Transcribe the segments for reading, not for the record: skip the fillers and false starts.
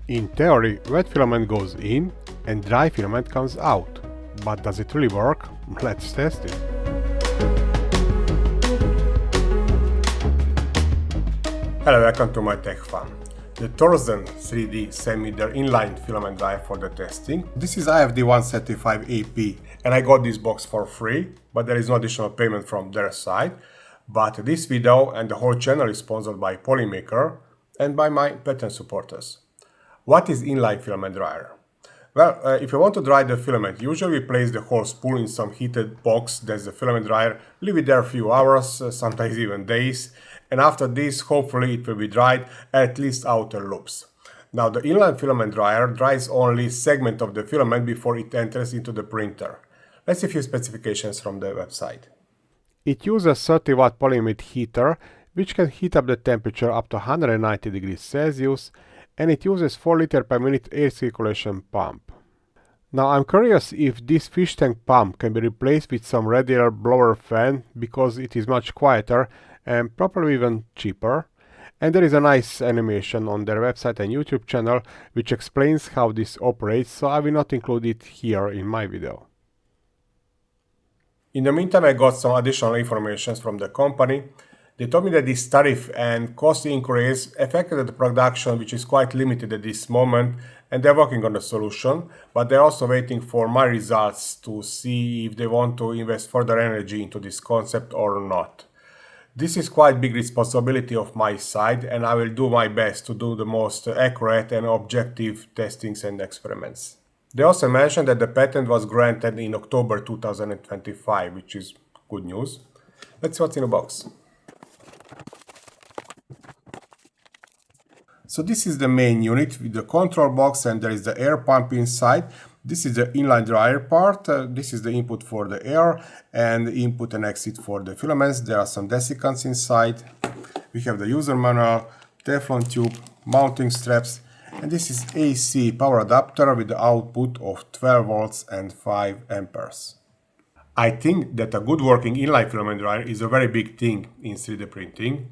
In theory, wet filament goes in and dry filament comes out. But does it really work? Let's test it. Hello, welcome to my tech fun. The Thordsen3D sent me their inline filament dryer for the testing. This is IFD-175 AP and I got this box for free, but there is no additional payment from their side. But this video and the whole channel is sponsored by Polymaker and by my patent supporters. What is inline filament dryer? Well, if you want to dry the filament, usually we place the whole spool in some heated box, that's the filament dryer, leave it there a few hours, sometimes even days, and after this, hopefully it will be dried, at least outer loops. Now, the inline filament dryer dries only segment of the filament before it enters into the printer. Let's see a few specifications from the website. It uses 30-watt polyimide heater, which can heat up the temperature up to 190 degrees Celsius, and it uses 4 liter per minute air circulation pump. Now I'm curious if this fish tank pump can be replaced with some radial blower fan, because it is much quieter and probably even cheaper. And there is a nice animation on their website and YouTube channel which explains how this operates, so I will not include it here in my video. In the meantime, I got some additional information from the company. They told me that this tariff and cost increase affected the production, which is quite limited at this moment, and they're working on the solution, but they're also waiting for my results to see if they want to invest further energy into this concept or not. This is quite big responsibility of my side, and I will do my best to do the most accurate and objective testings and experiments. They also mentioned that the patent was granted in October 2025, which is good news. Let's see what's in the box. So this is the main unit with the control box, and there is the air pump inside. This is the inline dryer part. This is the input for the air and input and exit for the filaments. There are some desiccants inside. We have the user manual, Teflon tube, mounting straps, and this is AC power adapter with the output of 12 volts and 5 amperes. I think that a good working inline filament dryer is a very big thing in 3D printing.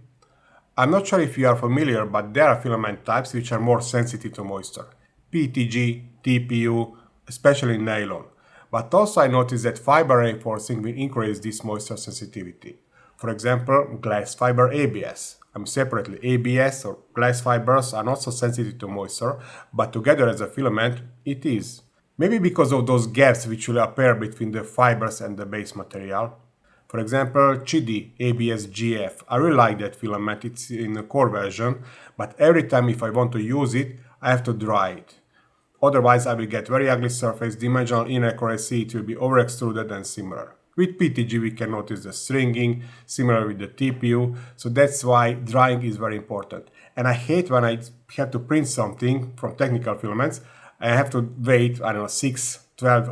I'm not sure if you are familiar, but there are filament types which are more sensitive to moisture. PETG, TPU, especially nylon. But also I noticed that fiber reinforcing will increase this moisture sensitivity. For example, glass fiber ABS. Separately, ABS or glass fibers are not so sensitive to moisture, but together as a filament, it is. Maybe because of those gaps which will appear between the fibers and the base material. For example, Qidi ABS-GF. I really like that filament, it's in the core version, but every time if I want to use it, I have to dry it. Otherwise I will get very ugly surface, dimensional inaccuracy, it will be over extruded and similar. With PETG we can notice the stringing, similar with the TPU, so that's why drying is very important. And I hate when I have to print something from technical filaments, I have to wait, 6-12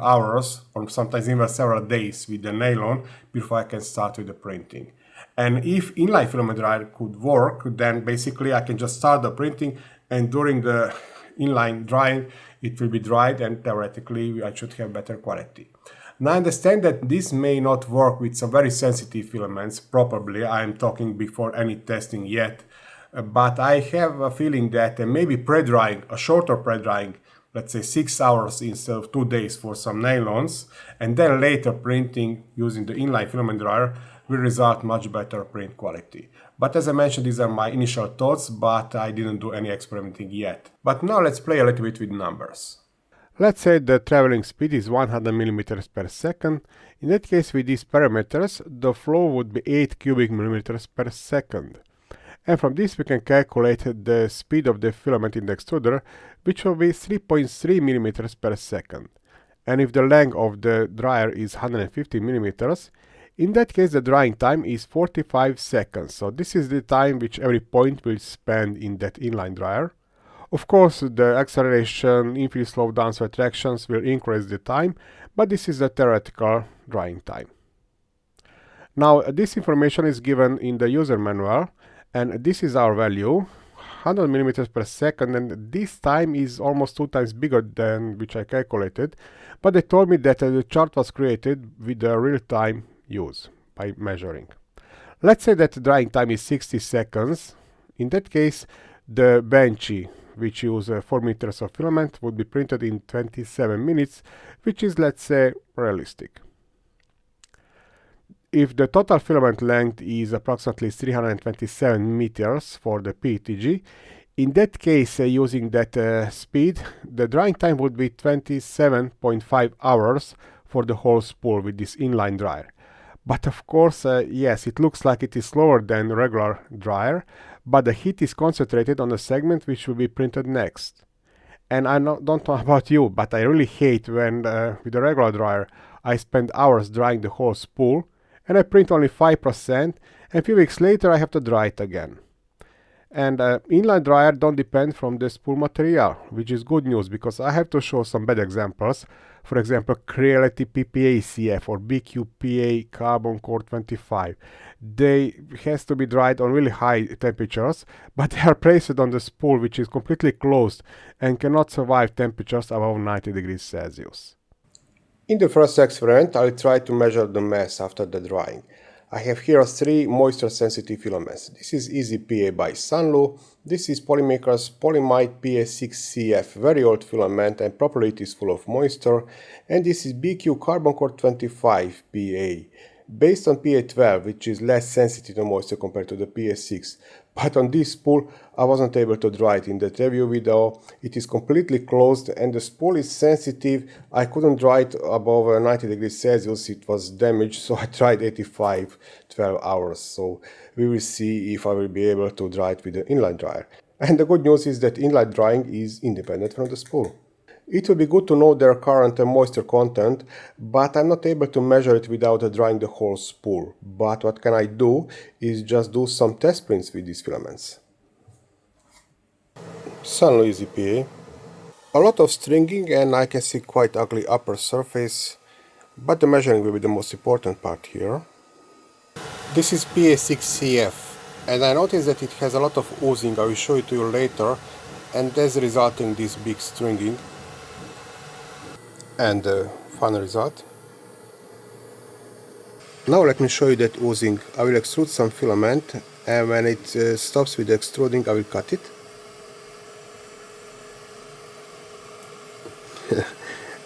hours or sometimes even several days with the nylon before I can start with the printing. And if inline filament dryer could work, then basically I can just start the printing, and during the inline drying it will be dried, and theoretically I should have better quality. Now I understand that this may not work with some very sensitive filaments, probably, I am talking before any testing yet, but I have a feeling that maybe pre-drying, a shorter pre-drying, let's say 6 hours instead of 2 days for some nylons, and then later printing using the inline filament dryer will result much better print quality. But as I mentioned, these are my initial thoughts, but I didn't do any experimenting yet. But now let's play a little bit with numbers. Let's say the traveling speed is 100 mm per second. In that case, with these parameters, the flow would be 8 cubic millimeters per second. And from this we can calculate the speed of the filament in the extruder, which will be 3.3 mm per second. And if the length of the dryer is 150 mm, in that case the drying time is 45 seconds. So this is the time which every point will spend in that inline dryer. Of course, the acceleration, infill slowdowns, retractions will increase the time, but this is the theoretical drying time. Now this information is given in the user manual, and this is our value, 100 mm per second, and this time is almost 2 times bigger than which I calculated, but they told me that the chart was created with the real-time use by measuring. Let's say that the drying time is 60 seconds. In that case, the benchy which use 4 meters of filament, would be printed in 27 minutes, which is, let's say, realistic. If the total filament length is approximately 327 meters for the PETG, in that case, using that speed, the drying time would be 27.5 hours for the whole spool with this inline dryer. But of course, yes, it looks like it is slower than regular dryer, but the heat is concentrated on the segment which will be printed next. And I don't know about you, but I really hate when with a regular dryer I spend hours drying the whole spool and I print only 5%, and a few weeks later I have to dry it again. And inline dryer don't depend from the spool material, which is good news because I have to show some bad examples. For example, Qidi PET-GF or BQPA CarbonCore25. They has to be dried on really high temperatures, but they are placed on the spool which is completely closed and cannot survive temperatures above 90 degrees Celsius. In the first experiment, I'll try to measure the mass after the drying. I have here 3 moisture-sensitive filaments. This is EasyPA by Sunlu. This is Polymaker's Polymaker PETG very old filament and properly it is full of moisture. And this is BQ CarbonCore25 PA, based on PA12, which is less sensitive to moisture compared to the PA6. But on this spool, I wasn't able to dry it in that review video. It is completely closed and the spool is sensitive. I couldn't dry it above 90 degrees Celsius. It was damaged, so I tried 12 hours. So we will see if I will be able to dry it with the inline dryer. And the good news is that inline drying is independent from the spool. It will be good to know their current moisture content, but I'm not able to measure it without drying the whole spool. But what can I do is just do some test prints with these filaments. Sunlu EasyPA. A lot of stringing and I can see quite ugly upper surface, but the measuring will be the most important part here. This is PETG CF, and I noticed that it has a lot of oozing. I will show it to you later, and that's resulting in this big stringing. And the final result. Now let me show you that oozing. I will extrude some filament, and when it stops with extruding, I will cut it.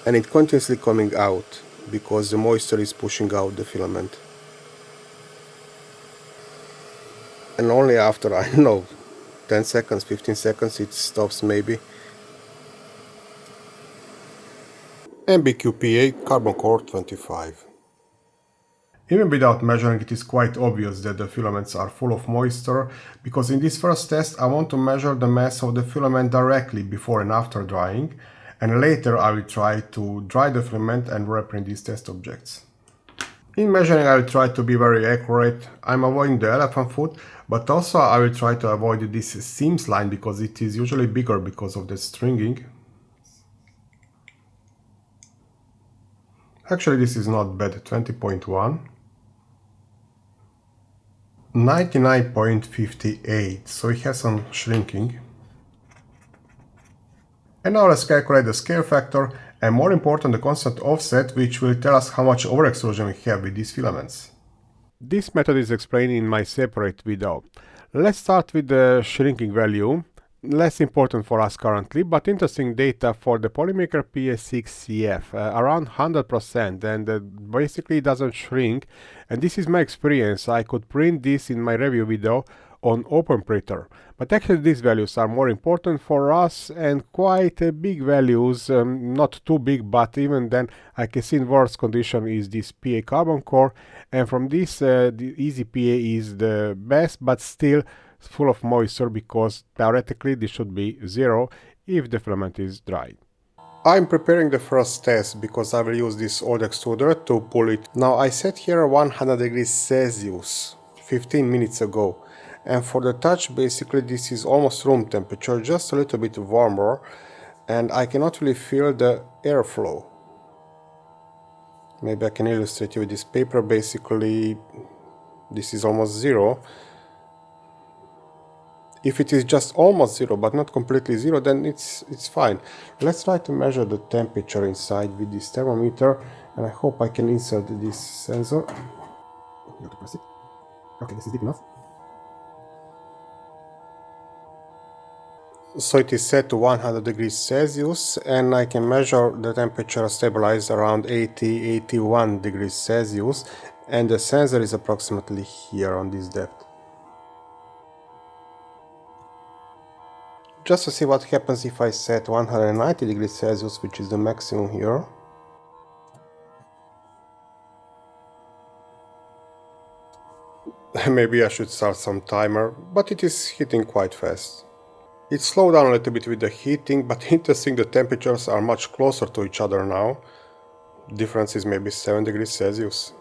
And it continuously coming out because the moisture is pushing out the filament. And only after, I don't know, 10 seconds, 15 seconds it stops maybe. And BQPA CarbonCore25. Even without measuring, it is quite obvious that the filaments are full of moisture, because in this first test I want to measure the mass of the filament directly before and after drying, and later I will try to dry the filament and reprint these test objects. In measuring I will try to be very accurate. I'm avoiding the elephant foot, but also I will try to avoid this seams line because it is usually bigger because of the stringing. Actually, this is not bad, 20.1. 99.58, so it has some shrinking. And now let's calculate the scale factor and, more important, the constant offset, which will tell us how much overextrusion we have with these filaments. This method is explained in my separate video. Let's start with the shrinking value. Less important for us currently, but interesting data for the Polymaker PETG around 100%, and basically it doesn't shrink, and this is my experience. I could print this in my review video on open printer, but actually these values are more important for us and quite big values, not too big, but even then I can see in worse condition is this PA carbon core, and from this the EasyPA is the best, but still full of moisture because theoretically this should be 0 if the filament is dry. I'm preparing the first test because I will use this old extruder to pull it. Now I set here 100 degrees Celsius 15 minutes ago, and for the touch basically this is almost room temperature, just a little bit warmer, and I cannot really feel the airflow. Maybe I can illustrate you with this paper. Basically this is almost 0. If it is just almost 0 but not completely 0, then it's fine. Let's try to measure the temperature inside with this thermometer, and I hope I can insert this sensor. You have to press it. Okay, this is deep enough. So it is set to 100 degrees Celsius, and I can measure the temperature stabilized around 80-81 degrees Celsius, and the sensor is approximately here on this depth. Just to see what happens if I set 190 degrees Celsius, which is the maximum here. Maybe I should start some timer, but it is heating quite fast. It slowed down a little bit with the heating, but interesting, the temperatures are much closer to each other now. Difference is maybe 7 degrees Celsius.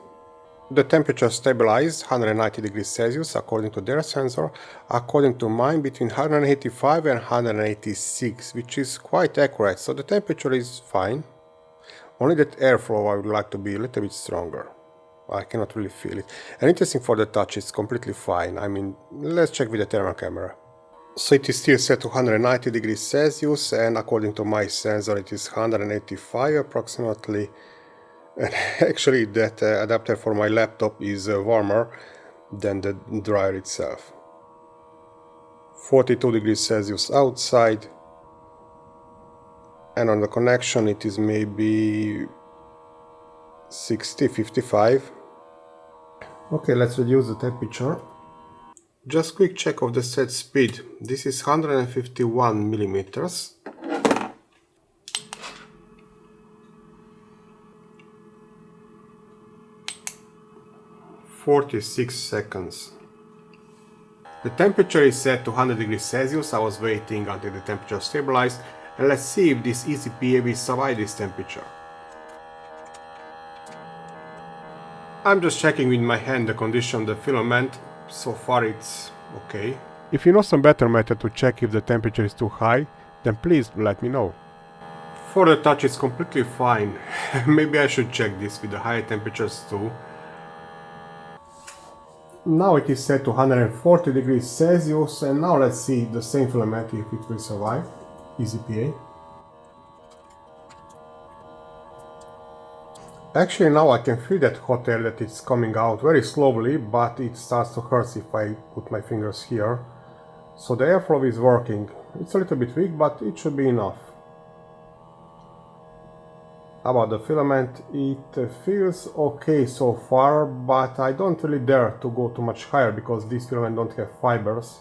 The temperature stabilized 190 degrees Celsius according to their sensor, according to mine between 185 and 186, which is quite accurate, so the temperature is fine. Only that airflow I would like to be a little bit stronger. I cannot really feel it. And interesting, for the touch, it's completely fine. I mean, let's check with the thermal camera. So it is still set to 190 degrees Celsius, and according to my sensor it is 185 approximately. And actually that adapter for my laptop is warmer than the dryer itself. 42 degrees Celsius outside, and on the connection it is maybe 60-55. Okay, let's reduce the temperature. Just quick check of the set speed. This is 151 millimeters. (46 seconds). The temperature is set to 100 degrees Celsius. I was waiting until the temperature stabilized, and let's see if this easy PA will survive this temperature. I'm just checking with my hand the condition of the filament. So far it's okay. If you know some better method to check if the temperature is too high, then please let me know. For the touch it's completely fine. Maybe I should check this with the higher temperatures too. Now it is set to 140 degrees Celsius, and now let's see the same filament if it will survive. Easy PA. Actually now I can feel that hot air that it's coming out very slowly, but it starts to hurt if I put my fingers here. So the airflow is working. It's a little bit weak, but it should be enough. About the filament, it feels okay so far, but I don't really dare to go too much higher because this filament don't have fibers.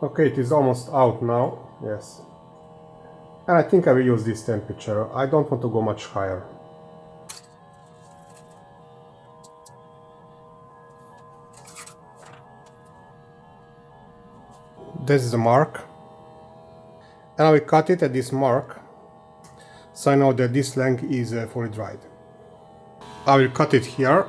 Okay, it is almost out now, yes. And I think I will use this temperature. I don't want to go much higher. This is the mark, and I will cut it at this mark, so I know that this length is fully dried. I will cut it here.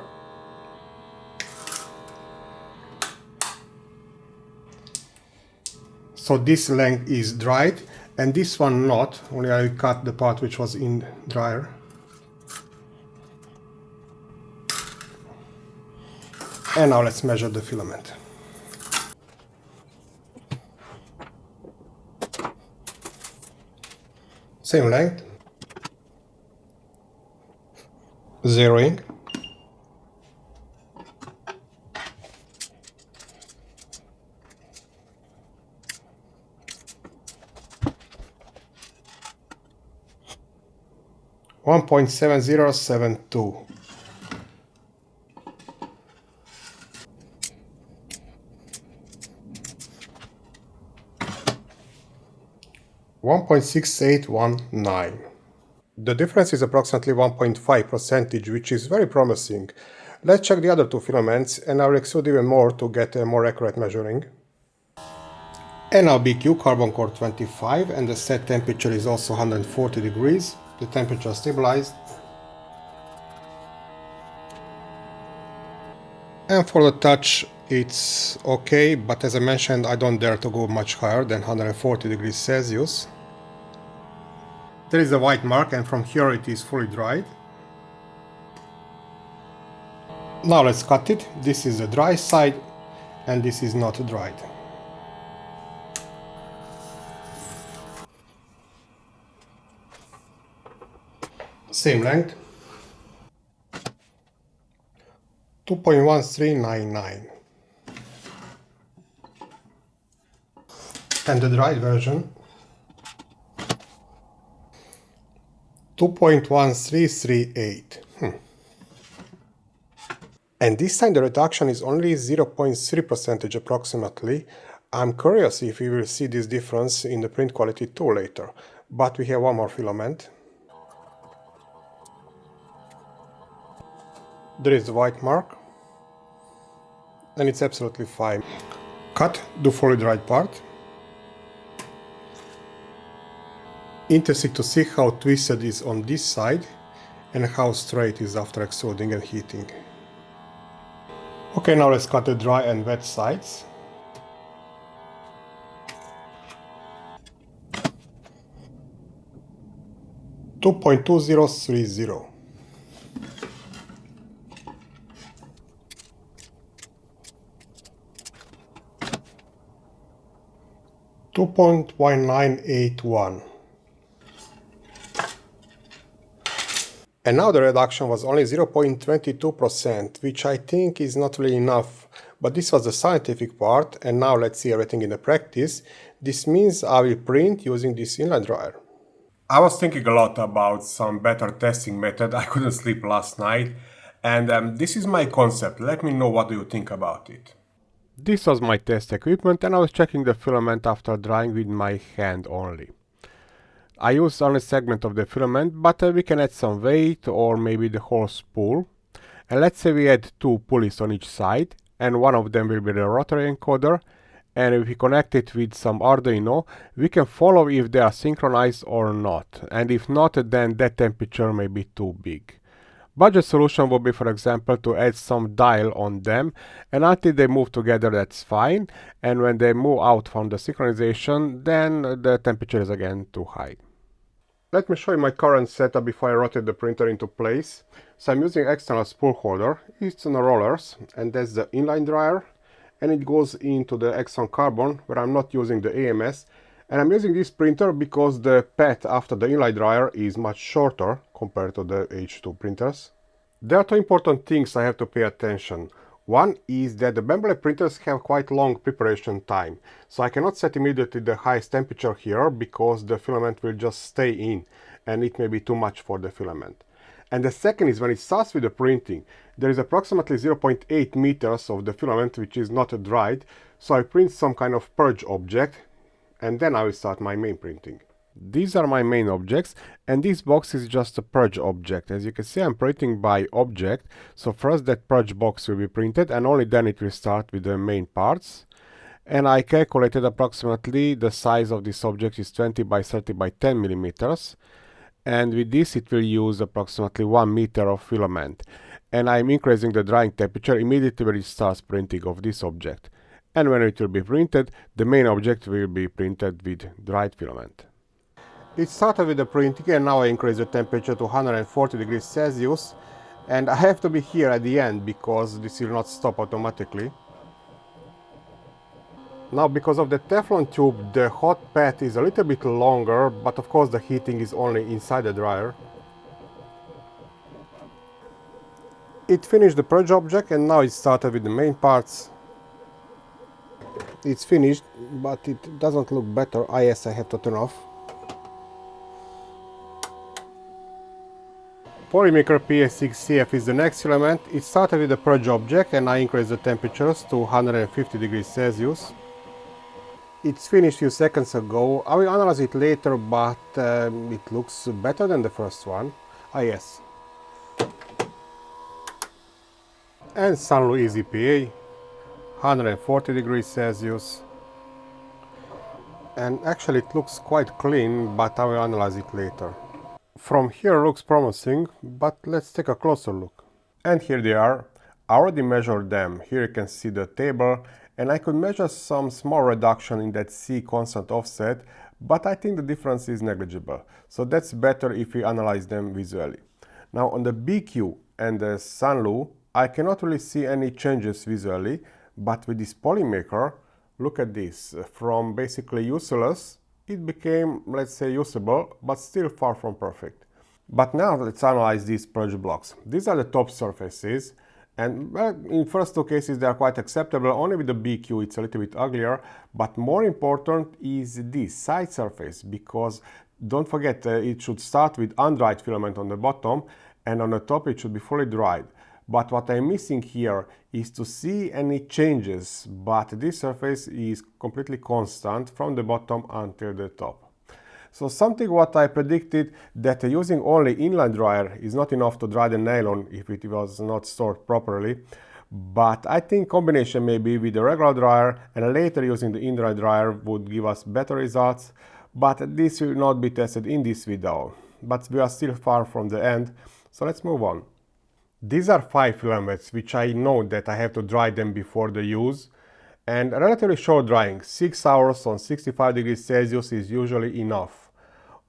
So this length is dried, and this one not, only I will cut the part which was in dryer. And now let's measure the filament. Same length, zeroing, (1.7072). (1.6819). The difference is approximately 1.5%, which is very promising. Let's check the other two filaments, and I will extrude even more to get a more accurate measuring. And now BQ CarbonCore25, and the set temperature is also 140 degrees. The temperature stabilized. And for the touch it's okay, but as I mentioned, I don't dare to go much higher than 140 degrees Celsius. There is a white mark, and from here it is fully dried. Now let's cut it. This is the dry side, and this is not dried. Same length. 2.1399. And the dried version 2.1338. And this time the reduction is only 0.3% approximately. I'm curious if we will see this difference in the print quality too later. But we have one more filament. There is the white mark. And it's absolutely fine. Cut the fully dried part. Interesting to see how twisted is on this side and how straight is after extruding and heating. Okay, now let's cut the dry and wet sides. .2030. .1981. And now the reduction was only 0.22%, which I think is not really enough. But this was the scientific part, and now let's see everything in the practice. This means I will print using this inline dryer. I was thinking a lot about some better testing method. I couldn't sleep last night, and this is my concept. Let me know what do you think about it. This was my test equipment, and I was checking the filament after drying with my hand only. I used only a segment of the filament, but we can add some weight or maybe the whole spool. And let's say we add two pulleys on each side, and one of them will be the rotary encoder. And if we connect it with some Arduino, we can follow if they are synchronized or not. And if not, then that temperature may be too big. Budget solution would be, for example, to add some dial on them, and until they move together, that's fine. And when they move out from the synchronization, then the temperature is again too high. Let me show you my current setup before I rotate the printer into place. So I'm using external spool holder. It's on rollers, and that's the inline dryer. And it goes into the eSun carbon, where I'm not using the AMS. And I'm using this printer because the PET after the inline dryer is much shorter compared to the H2 printers. There are two important things I have to pay attention. One is that the membrane printers have quite long preparation time, so I cannot set immediately the highest temperature here because the filament will just stay in and it may be too much for the filament. And the second is when it starts with the printing, there is approximately 0.8 meters of the filament which is not dried, so I print some kind of purge object and then I will start my main printing. These are my main objects, and this box is just a purge object. As you can see, I'm printing by object, so first that purge box will be printed and only then it will start with the main parts. And I calculated approximately the size of this object is 20 by 30 by 10 millimeters, and with this it will use approximately 1 meter of filament. And I'm increasing the drying temperature immediately when it starts printing of this object. And when it will be printed, the main object will be printed with dried filament. It started with the printing, and now I increase the temperature to 140 degrees Celsius, and I have to be here at the end because this will not stop automatically. Now, because of the Teflon tube, the hot path is a little bit longer, but of course the heating is only inside the dryer. It finished the purge object, and now it started with the main parts. It's finished, but it doesn't look better. Yes, I have to turn off. Polymaker PETG CF is the next filament. It started with the purge object and I increased the temperatures to 150 degrees Celsius. It's finished a few seconds ago. I will analyze it later, but it looks better than the first one. Yes. And Sunlu Easy PA, 140 degrees Celsius. And actually it looks quite clean, but I will analyze it later. From here looks promising, but let's take a closer look. And here they are. I already measured them. Here you can see the table, and I could measure some small reduction in that C constant offset, but I think the difference is negligible. So that's better if we analyze them visually. Now on the BQ and the Sunlu, I cannot really see any changes visually, but with this Polymaker, look at this. From basically useless, it became, let's say, usable, but still far from perfect. But now let's analyze these purge blocks. These are the top surfaces, And well, in first two cases they are quite acceptable, only with the BQ it's a little bit uglier, but more important is this side surface, because don't forget it should start with undried filament on the bottom and on the top it should be fully dried. But what I'm missing here is to see any changes, but this surface is completely constant from the bottom until the top. So something what I predicted, that using only inline dryer is not enough to dry the nylon if it was not stored properly. But I think combination maybe with the regular dryer and later using the inline dryer would give us better results. But this will not be tested in this video. But we are still far from the end, so let's move on. These are 5 filaments which I know that I have to dry them before the use. And relatively short drying, 6 hours on 65 degrees Celsius is usually enough.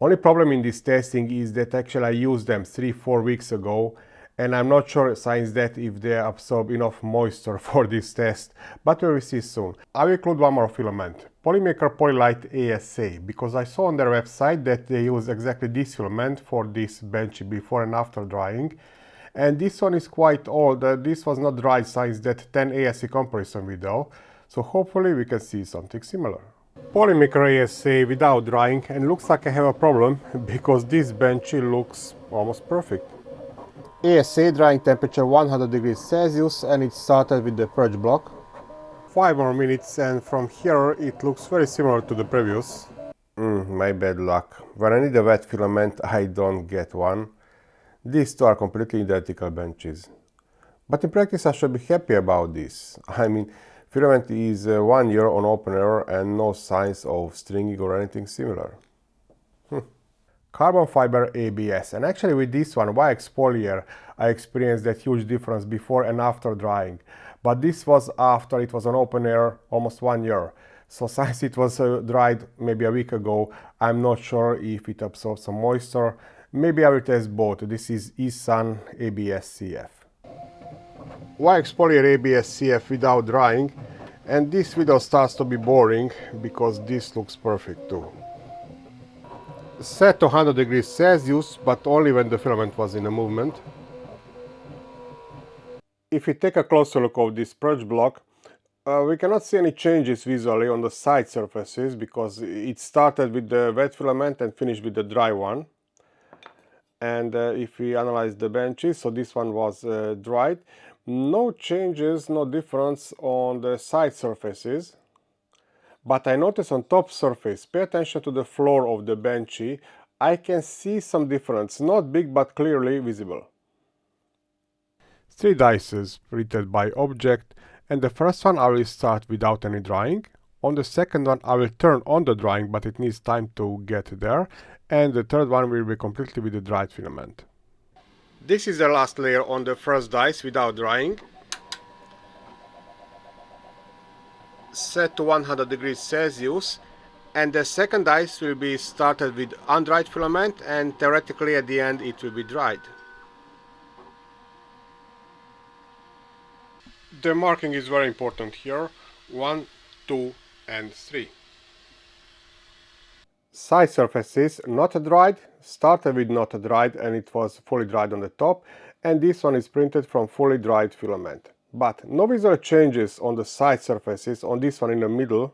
Only problem in this testing is that actually I used them 3-4 weeks ago and I'm not sure since that if they absorb enough moisture for this test, but we will see soon. I will include one more filament, Polymaker PolyLite ASA, because I saw on their website that they use exactly this filament for this bench before and after drying. And this one is quite old, this was not dried since that 10 ASA comparison video. So hopefully we can see something similar. Polymaker ASA without drying, and looks like I have a problem because this bench looks almost perfect. ASA drying temperature 100 degrees Celsius and it started with the purge block. 5 more minutes and from here it looks very similar to the previous. My bad luck. When I need a wet filament I don't get one. These two are completely identical benches. But in practice I should be happy about this. I mean, filament is 1 year on open air and no signs of stringing or anything similar. Carbon fiber ABS, and actually with this one, YXPolyer, I experienced that huge difference before and after drying. But this was after it was on open air almost 1 year. So since it was dried maybe a week ago, I'm not sure if it absorbs some moisture. Maybe I will test both. This is eSun ABS-CF. YXPolyer ABS-CF without drying, and this video starts to be boring because this looks perfect too. Set to 100 degrees Celsius, but only when the filament was in a movement. If we take a closer look at this purge block, we cannot see any changes visually on the side surfaces because it started with the wet filament and finished with the dry one. And if we analyze the benches, so this one was dried. No changes, no difference on the side surfaces. But I notice on top surface, pay attention to the floor of the benchy, I can see some difference, not big but clearly visible. 3 dices printed by object, and the first one I will start without any drying. On the second one I will turn on the drying, but it needs time to get there. And the third one will be completely with the dried filament. This is the last layer on the first dice without drying. Set to 100 degrees Celsius, and the second dice will be started with undried filament and theoretically at the end it will be dried. The marking is very important here, 1, 2 and 3. Side surfaces not dried, started with not dried and it was fully dried on the top, and this one is printed from fully dried filament. But no visual changes on the side surfaces, on this one in the middle.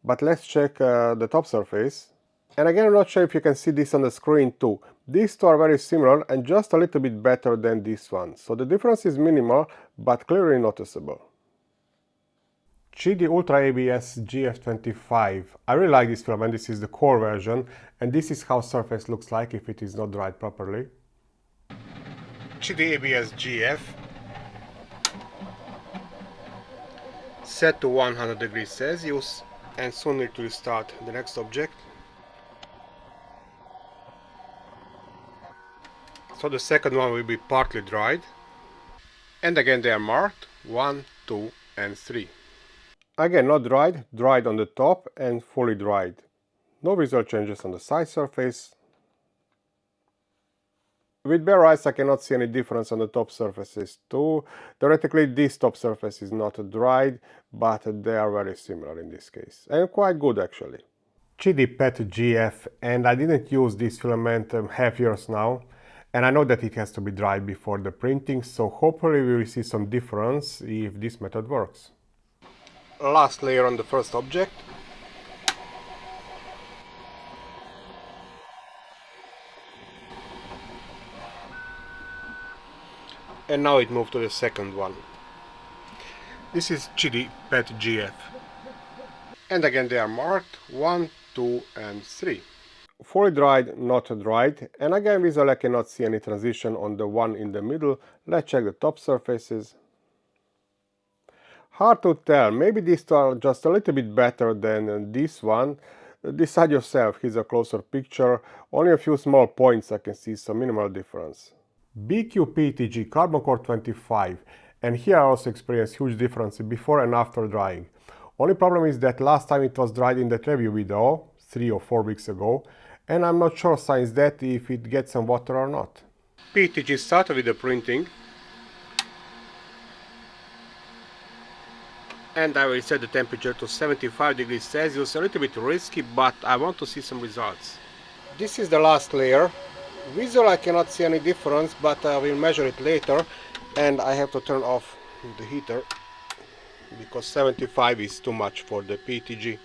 But let's check the top surface. And again, I'm not sure if you can see this on the screen too. These two are very similar and just a little bit better than this one. So the difference is minimal, but clearly noticeable. Qidi UltraABS-GF25. I really like this filament, this is the core version, and this is how surface looks like if it is not dried properly. Qidi ABS-GF. Set to 100 degrees Celsius, and soon it will start the next object. So the second one will be partly dried. And again they are marked 1, 2 and 3. Again not dried, dried on the top and fully dried. No visual changes on the side surface. With bare eyes I cannot see any difference on the top surfaces too. Theoretically this top surface is not dried, but they are very similar in this case. And quite good actually. Qidi PET-GF, and I didn't use this filament half years now. And I know that it has to be dried before the printing, so hopefully we will see some difference if this method works. Last layer on the first object. And now it moved to the second one. This is Qidi PET-GF. And again they are marked 1, 2 and 3. Fully dried, not dried, and again visually I cannot see any transition on the one in the middle. Let's check the top surfaces. Hard to tell, maybe these two are just a little bit better than this one. Decide yourself, here's a closer picture. Only a few small points I can see some minimal difference. BQ PETG CarbonCore25, and here I also experienced huge difference before and after drying. Only problem is that last time it was dried in that review video, 3 or 4 weeks ago, and I'm not sure since that if it gets some water or not. PETG started with the printing, and I will set the temperature to 75 degrees Celsius, a little bit risky, but I want to see some results. This is the last layer. Visually I cannot see any difference, but I will measure it later, and I have to turn off the heater because 75 is too much for the PETG.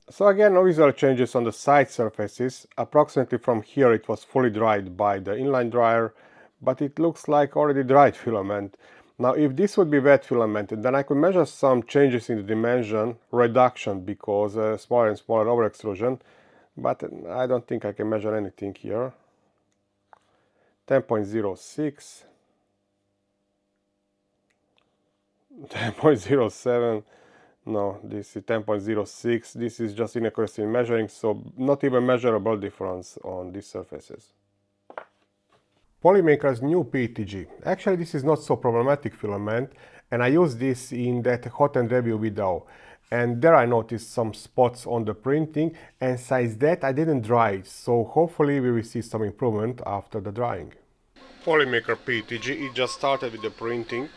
So again, no visual changes on the side surfaces. Approximately from here it was fully dried by the inline dryer, but it looks like already dried filament. Now if this would be wet filament, then I could measure some changes in the dimension reduction because smaller and smaller over extrusion, but I don't think I can measure anything here. 10.06, 10.07, no, this is 10.06, this is just inaccuracy in measuring, so not even measurable difference on these surfaces. Polymaker's new PETG. Actually this is not so problematic filament, and I used this in that hot end review video. And there I noticed some spots on the printing, and since that I didn't dry it, so hopefully we will see some improvement after the drying. Polymaker PETG, it just started with the printing.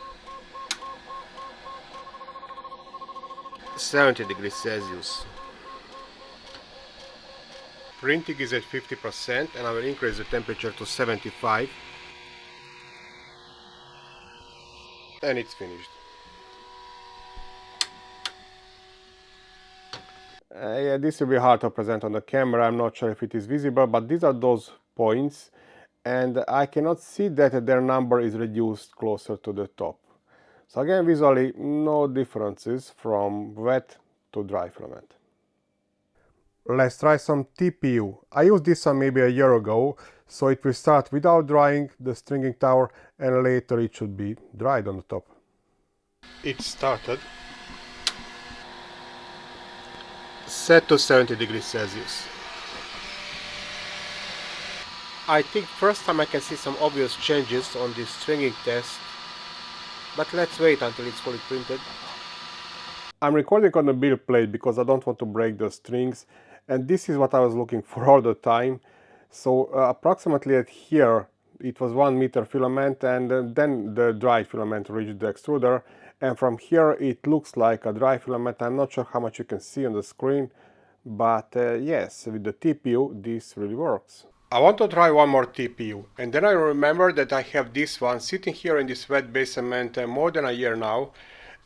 70 degrees Celsius. Printing is at 50% and I will increase the temperature to 75. And it's finished. Yeah, this will be hard to present on the camera, I'm not sure if it is visible, but these are those points, and I cannot see that their number is reduced closer to the top. So again, visually, no differences from wet to dry filament. Let's try some TPU. I used this one maybe a year ago, so it will start without drying the stringing tower, and later it should be dried on the top. It started. Set to 70 degrees Celsius. I think first time I can see some obvious changes on this stringing test, but let's wait until it's fully printed. I'm recording on the build plate because I don't want to break the strings, and this is what I was looking for all the time. So approximately at here it was 1 meter filament, and then the dry filament reached the extruder, and from here it looks like a dry filament. I'm not sure how much you can see on the screen, but yes, with the TPU this really works. I want to try one more TPU, and then I remember that I have this one sitting here in this wet basement more than a year now,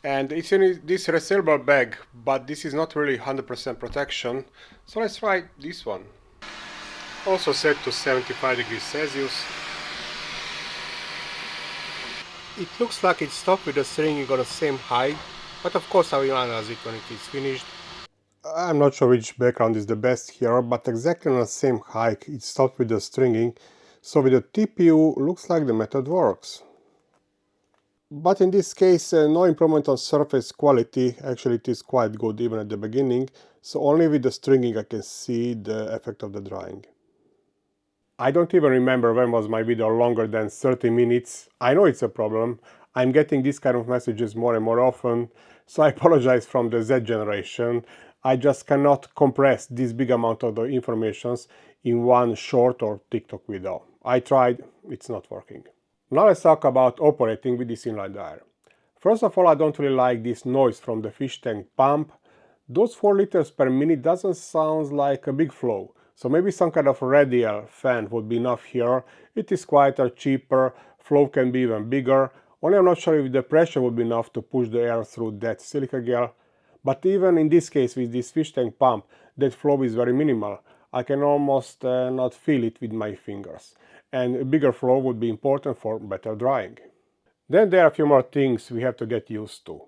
and it's in this resealable bag, but this is not really 100% protection, so let's try this one. Also set to 75 degrees Celsius. It looks like it stopped with the stringing on the same height, but of course I will analyze it when it is finished. I'm not sure which background is the best here, but exactly on the same height it stopped with the stringing, so with the TPU looks like the method works. But in this case no improvement on surface quality, actually it is quite good even at the beginning, so only with the stringing I can see the effect of the drying. I don't even remember when was my video longer than 30 minutes. I know it's a problem. I'm getting these kind of messages more and more often, so I apologize from the Z generation. I just cannot compress this big amount of the informations in one short or TikTok video. I tried, it's not working. Now let's talk about operating with this inline dryer. First of all, I don't really like this noise from the fish tank pump. Those 4 liters per minute doesn't sound like a big flow. So maybe some kind of radial fan would be enough here. It is quieter, cheaper, flow can be even bigger. Only I'm not sure if the pressure would be enough to push the air through that silica gel. But even in this case with this fish tank pump, that flow is very minimal. I can almost not feel it with my fingers. And a bigger flow would be important for better drying. Then there are a few more things we have to get used to.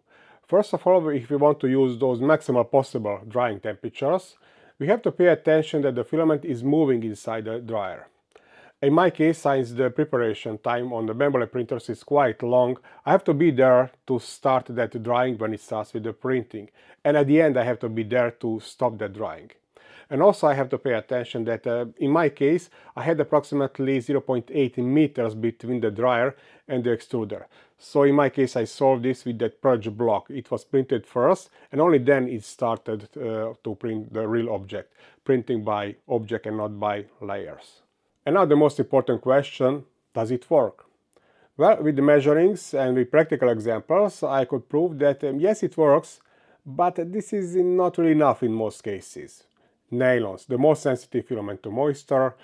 First of all, if we want to use those maximal possible drying temperatures, we have to pay attention that the filament is moving inside the dryer. In my case, since the preparation time on the membrane printers is quite long, I have to be there to start that drying when it starts with the printing. And at the end, I have to be there to stop that drying. And also I have to pay attention that in my case, I had approximately 0.8 meters between the dryer and the extruder. So in my case, I solved this with that purge block. It was printed first, and only then it started to print the real object, printing by object and not by layers. And now the most important question, does it work? Well, with the measurings and with practical examples, I could prove that yes, it works, but this is not really enough in most cases. Nylons, the most sensitive filament to moisture,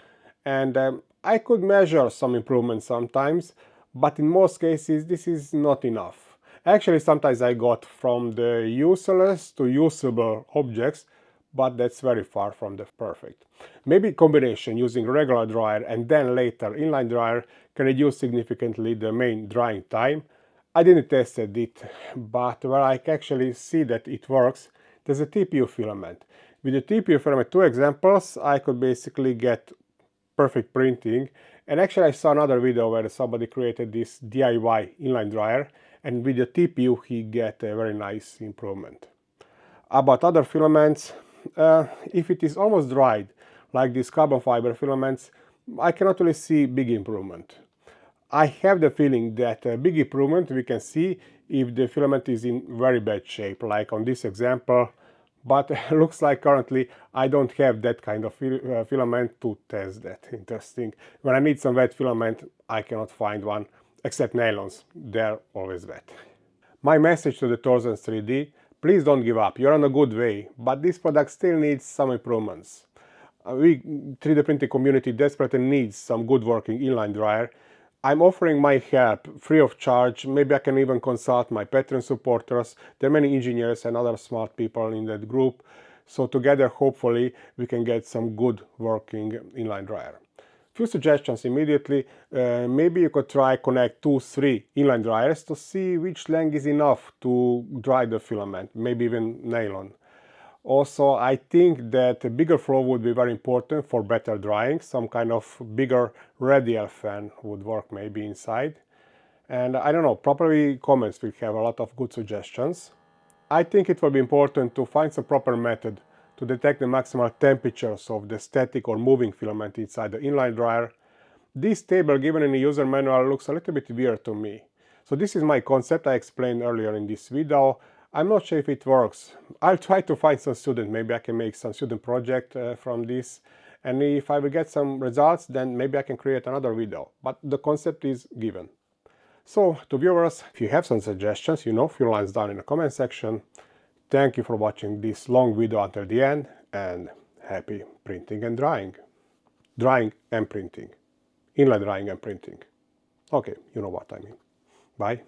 and I could measure some improvement sometimes, but in most cases this is not enough. Actually, sometimes I got from the useless to usable objects, but that's very far from the perfect. Maybe combination using regular dryer and then later inline dryer can reduce significantly the main drying time. I didn't test it, but where I can actually see that it works, there's a TPU filament. With the TPU filament 2 examples, I could basically get perfect printing. And actually I saw another video where somebody created this DIY inline dryer, and with the TPU he get a very nice improvement. About other filaments, if it is almost dried, like these carbon fiber filaments, I cannot really see big improvement. I have the feeling that a big improvement we can see if the filament is in very bad shape, like on this example, but looks like currently I don't have that kind of filament to test that. Interesting. When I need some wet filament, I cannot find one, except nylons, they're always wet. My message to the Thordsen3D, please don't give up, you're on a good way, but this product still needs some improvements. We 3D printing community desperately needs some good working inline dryer. I'm offering my help free of charge. Maybe I can even consult my Patreon supporters. There are many engineers and other smart people in that group. So together, hopefully, we can get some good working inline dryer. Few suggestions immediately. Maybe you could try connect 2-3 inline dryers to see which length is enough to dry the filament, maybe even nylon. Also, I think that a bigger flow would be very important for better drying. Some kind of bigger radial fan would work maybe inside. And I don't know, probably comments will have a lot of good suggestions. I think it will be important to find some proper method to detect the maximal temperatures of the static or moving filament inside the inline dryer. This table given in the user manual looks a little bit weird to me. So this is my concept I explained earlier in this video. I'm not sure if it works. I'll try to find some student, maybe I can make some student project from this, and if I will get some results, then maybe I can create another video, but the concept is given. So to viewers, if you have some suggestions, few lines down in the comment section. Thank you for watching this long video until the end, and happy printing and drying. Drying and printing. Inline drying and printing. Okay, you know what I mean. Bye.